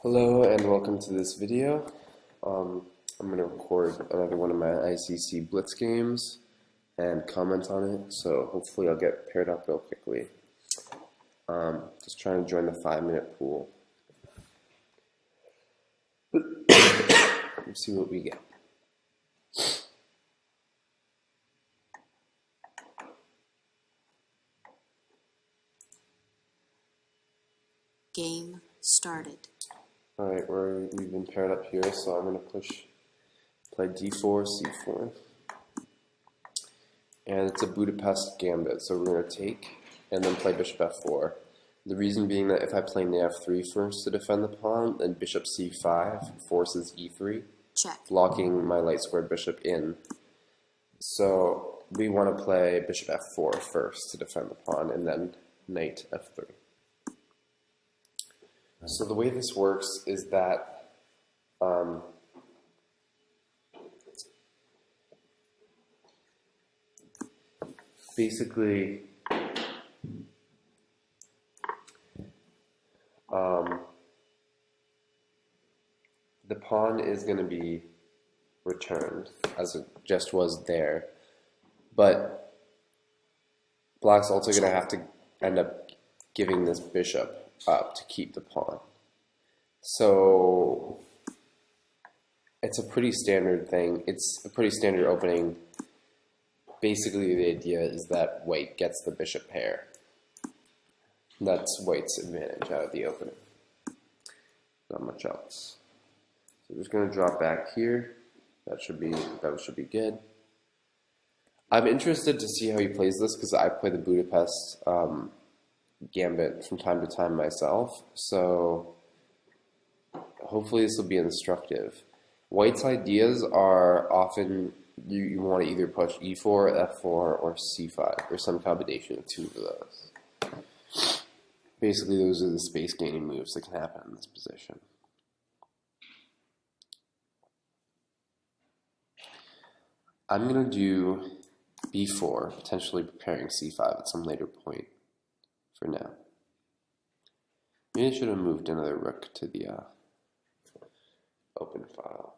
Hello and welcome to this video. I'm going to record another one of my ICC Blitz games and comment on it, so hopefully I'll get paired up real quickly. Just trying to join the 5-minute pool. Let's see what we get. Game started. Alright, we've been paired up here, so I'm going to play d4, c4. And it's a Budapest gambit, so we're going to take and then play bishop f4. The reason being that if I play nav f3 first to defend the pawn, then bishop c5 forces e3, Check. locking my light squared bishop in. So we want to play bishop f4 first to defend the pawn, and then knight f3. So the way this works is that basically the pawn is going to be returned as it just was there, but black's also going to have to end up giving this bishop up to keep the pawn. So it's a pretty standard thing. It's a pretty standard opening. Basically the idea is that white gets the bishop pair. That's white's advantage out of the opening. Not much else. So we're just going to drop back here. That should be good. I'm interested to see how he plays this because I play the Budapest gambit from time to time myself, so hopefully this will be instructive. White's ideas are often you want to either push e4, f4, or c5, or some combination of two of those. Basically, those are the space gaining moves that can happen in this position. I'm going to do b4, potentially preparing c5 at some later point. For now. Maybe I should have moved another rook to the open file.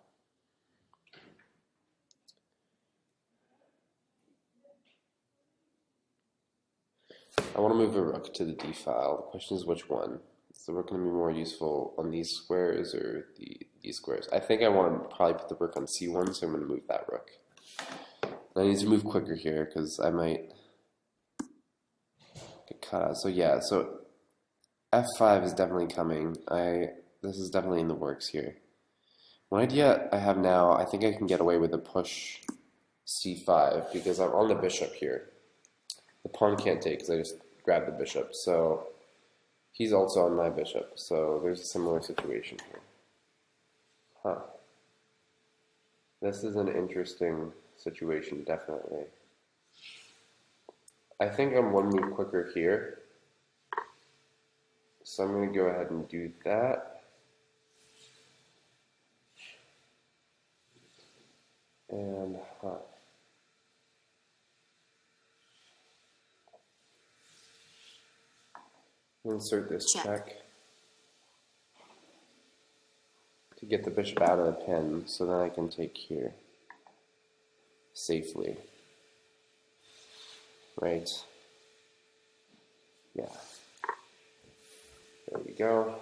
I want to move a rook to the d file. The question is which one. Is the rook going to be more useful on these squares or these squares? I think I want to probably put the rook on c1, so I'm going to move that rook. And I need to move quicker here because I might get cut out. So yeah, so f5 is definitely coming. This is definitely in the works here. One idea I have now, I think I can get away with a push c5 because I'm on the bishop here. The pawn can't take because I just grabbed the bishop. So he's also on my bishop. So there's a similar situation here. Huh. This is an interesting situation, definitely. I think I'm one move quicker here. So I'm going to go ahead and do that. And insert this check to get the bishop out of the pin, so then I can take here safely. Right? Yeah. There we go.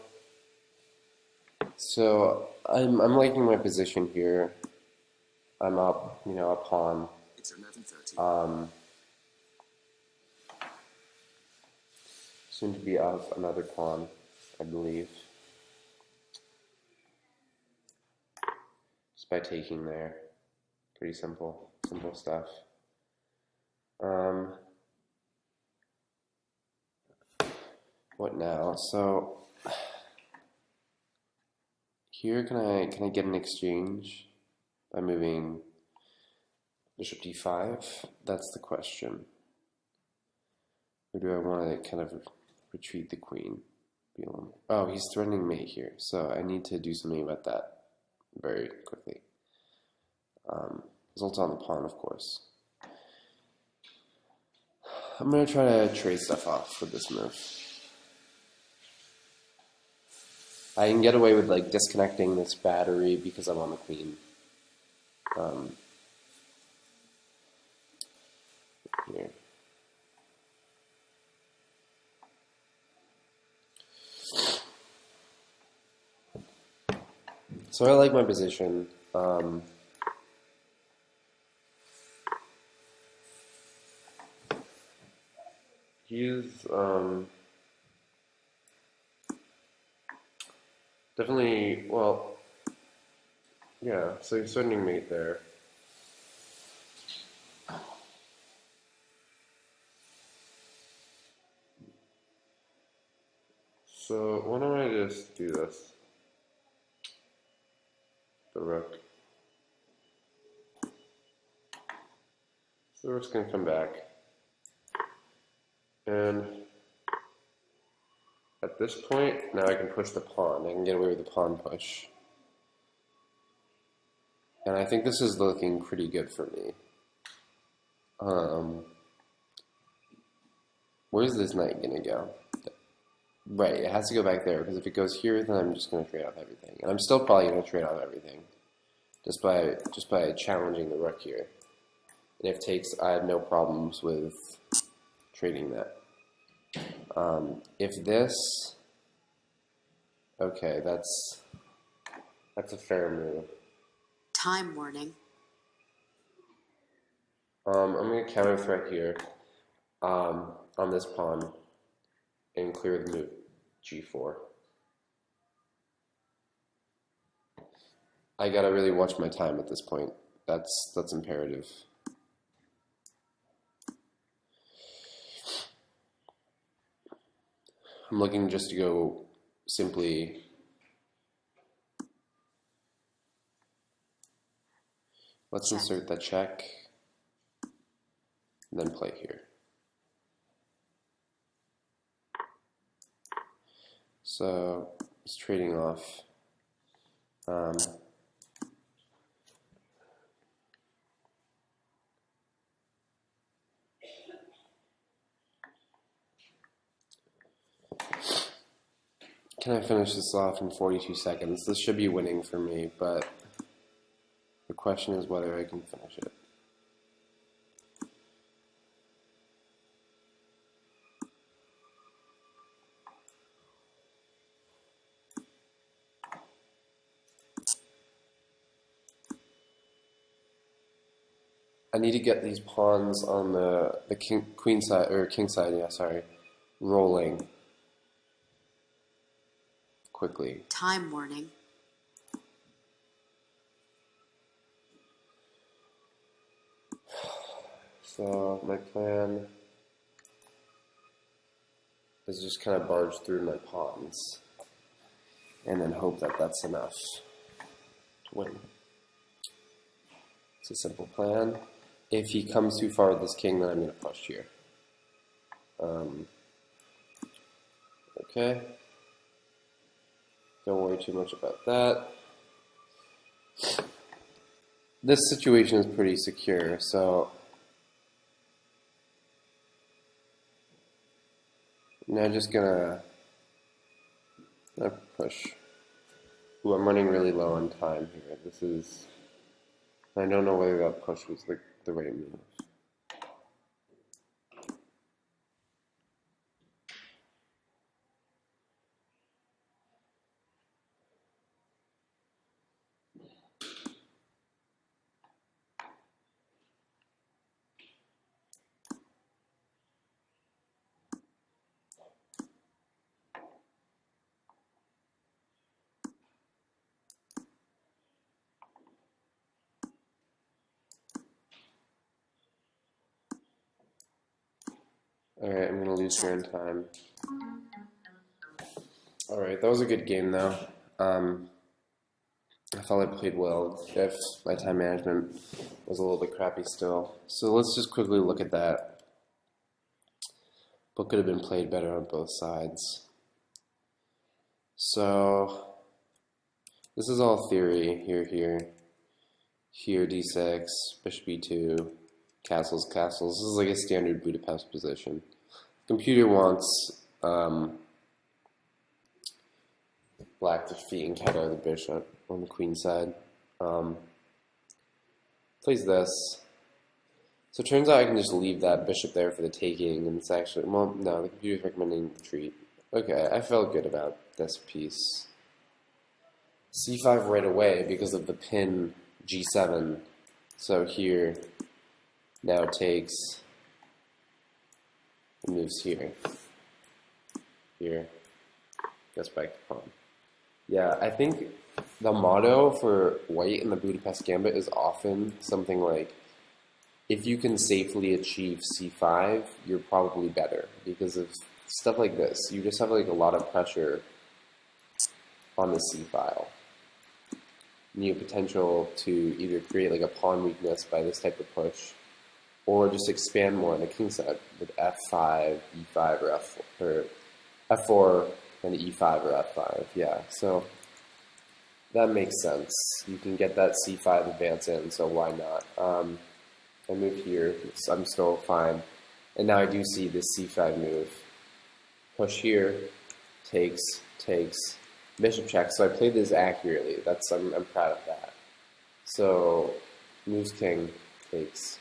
So I'm liking my position here. I'm up, a pawn. It's 11:30. Soon to be up another pawn, I believe. Just by taking there. Pretty simple stuff. What now? So here can I get an exchange by moving bishop d5? That's the question. Or do I want to kind of retreat the queen? Oh, he's threatening mate here, so I need to do something about that very quickly. Results on the pawn, of course. I'm going to try to trade stuff off with this move. I can get away with like disconnecting this battery because I'm on the queen. Here. So I like my position. He's definitely, well, yeah, so he's threatening mate there. So why don't I just do this? The rook. So the rook's gonna come back. And at this point, now I can push the pawn. I can get away with the pawn push. And I think this is looking pretty good for me. Where's this knight gonna go? Right, it has to go back there, because if it goes here, then I'm just gonna trade off everything. And I'm still probably gonna trade off everything. Just by challenging the rook here. And if takes, I have no problems with trading that. If this, okay, that's a fair move. Time warning. I'm going to counter threat here on this pawn and clear the move g4. I gotta really watch my time at this point. That's imperative. I'm looking just to go simply let's insert the check and then play here. So it's trading off. Can I finish this off in 42 seconds? This should be winning for me, but the question is whether I can finish it. I need to get these pawns on the queen side, or king side, yeah, sorry, rolling quickly. Time warning. So my plan is just kind of barge through my pawns and then hope that that's enough to win. It's a simple plan. If he comes too far with this king, then I'm going to push here. Okay. Don't worry too much about that. This situation is pretty secure, so now I'm just gonna push. Ooh, I'm running really low on time here. I don't know whether that push was the right move. Alright, I'm gonna lose here in time. Alright, that was a good game though. I thought I played well, if my time management was a little bit crappy still. So let's just quickly look at that. What could have been played better on both sides? So this is all theory. Here d6, bishop e2, castles. This is like a standard Budapest position. Computer wants black defeating cat out of the bishop on the queen side. Plays this. So it turns out I can just leave that bishop there for the taking, and it's actually, well, no, the computer's recommending retreat. Okay, I felt good about this piece. c5 right away because of the pin g7. So here, now takes, and moves here. Here, goes back to pawn. Yeah, I think the motto for white in the Budapest Gambit is often something like, if you can safely achieve c5, you're probably better, because of stuff like this. You just have like a lot of pressure on the c file. And you have potential to either create like a pawn weakness by this type of push, or just expand more on the king side with f5, e5, or f4, or f4 and e5 or f5. Yeah, so that makes sense. You can get that c5 advance in, so why not? I move here, so I'm still fine. And now I do see this c5 move. Push here, takes, bishop check. So I played this accurately. I'm proud of that. So moves king, takes.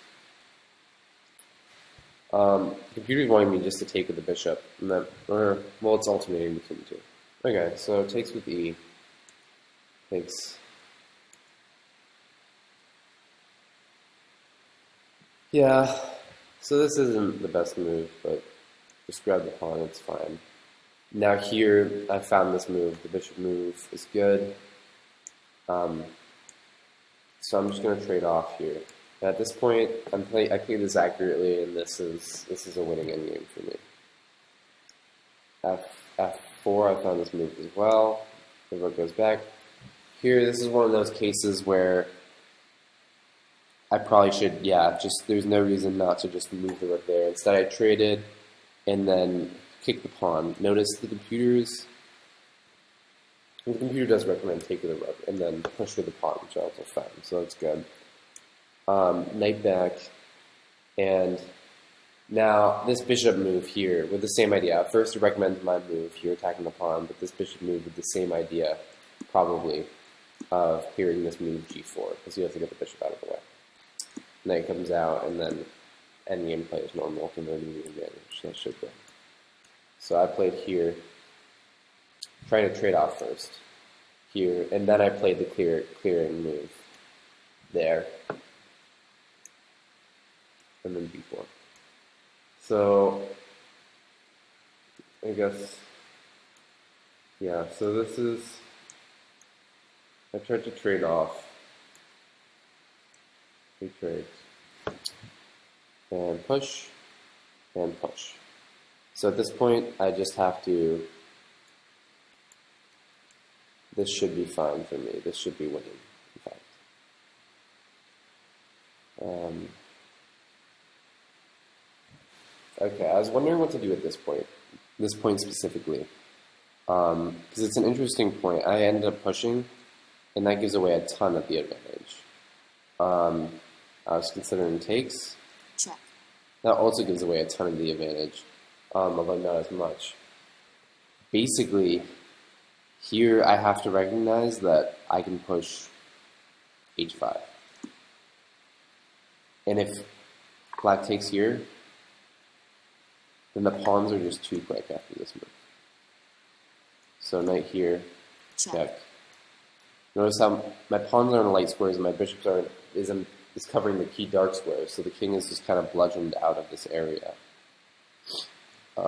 Computer's wanting me just to take with the bishop, and then, well, it's alternating between the two. Okay, so takes with e, takes. Yeah, so this isn't the best move, but just grab the pawn, it's fine. Now here, I found this move, the bishop move is good. So I'm just going to trade off here. At this point, I played this accurately, and this is a winning endgame for me. F4, I found this move as well. The rook goes back. Here, this is one of those cases where I probably should, there's no reason not to just move the rook there. Instead, I traded and then kick the pawn. Notice the computer does recommend taking the rook and then push with the pawn, which I also found, so that's good. Knight back, and now this bishop move here with the same idea. First, I recommend my move here, attacking the pawn, but this bishop move with the same idea, probably, of hearing this move g4, because you have to get the bishop out of the way. Knight comes out, and then endgame play is normal, converting the advantage. That should go. So I played here, trying to trade off first, here, and then I played the clearing move there, and then b4. So I guess, yeah, so this is, I tried to trade off, retrade, and push, and push. So at this point, I just have to, this should be fine for me. This should be winning, in fact. Okay, I was wondering what to do at this point specifically. Because it's an interesting point. I ended up pushing, and that gives away a ton of the advantage. I was considering takes. Check. That also gives away a ton of the advantage, although not as much. Basically, here I have to recognize that I can push h5. And if black takes here, then the pawns are just too quick after this move. So knight here, check. Notice how my pawns are in light squares and my bishops is covering the key dark squares, so the king is just kind of bludgeoned out of this area. I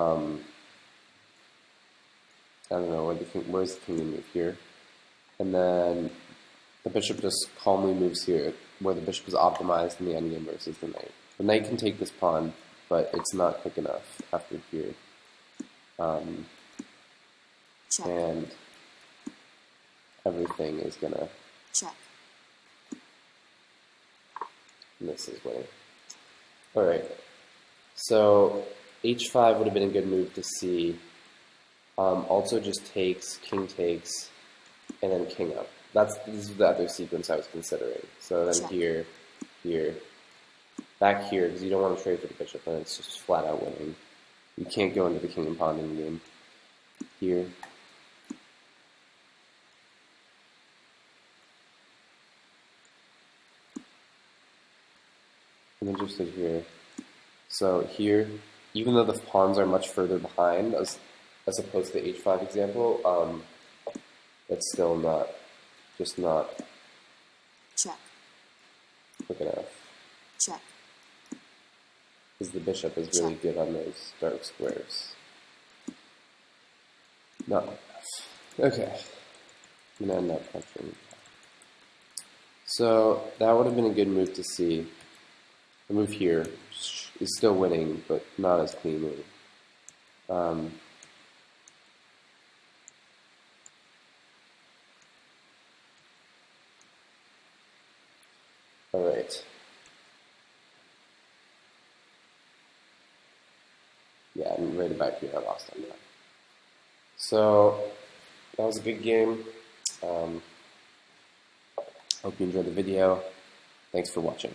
don't know, where's the king to move here? And then the bishop just calmly moves here, where the bishop is optimized in the endgame versus the knight. The knight can take this pawn, but it's not quick enough after here. And everything is gonna check. And this is winning. Alright, so h5 would have been a good move to see. Also just takes, king takes, and then king up. This is the other sequence I was considering. So then here, back here, because you don't want to trade for the bishop, and it's just flat out winning. You can't go into the king and pawn in the game. Here, I'm interested here. So here, even though the pawns are much further behind as opposed to the h5 example, it's still not Check. quick enough. Check. Because the bishop is really good on those dark squares. Not enough. Okay. I'm gonna end up punching. So that would have been a good move to see. The move here is still winning, but not as cleanly. Alright. Yeah, and right about here I lost on that. So that was a good game. Hope you enjoyed the video. Thanks for watching.